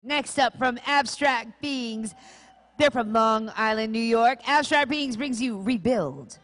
Next up from Abstract Beings, they're from Long Island, New York. Abstract Beings brings you Rebuild.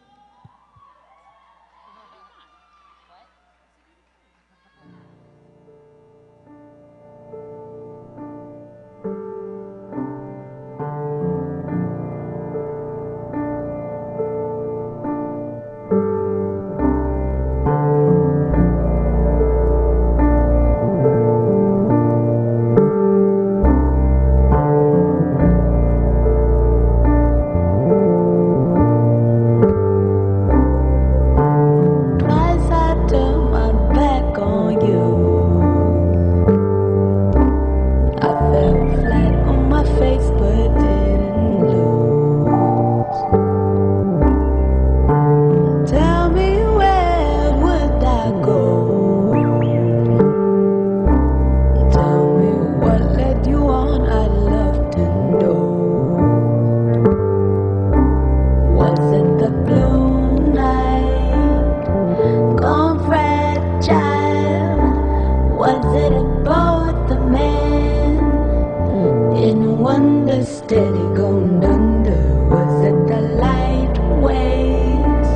Steady going under, was it the light waves?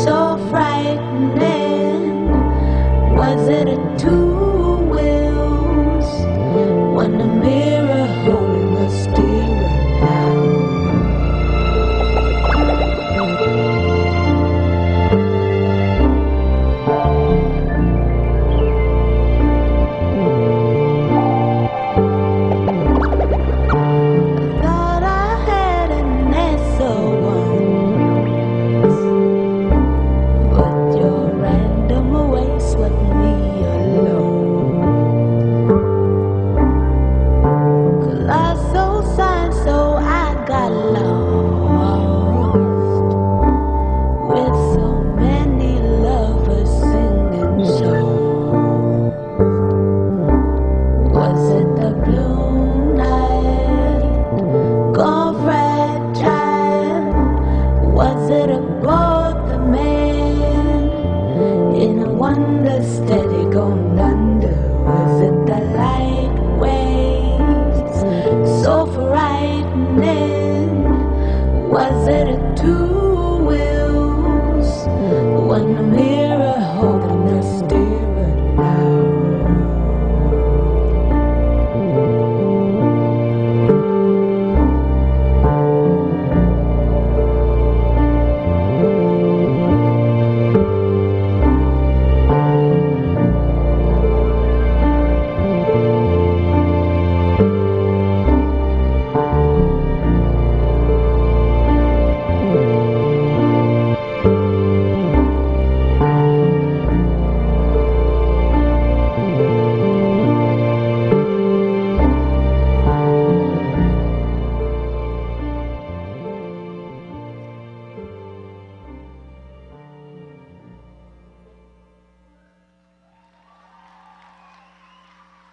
So frightening, was it a two wheels? When the mirror holding the steering now. Steady going under, was it the light waves? So frightening, was it a two wheels? When the mirror holding the steering now.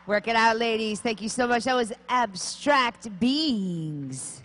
Work it out, ladies. Thank you so much. That was Abstract Beings.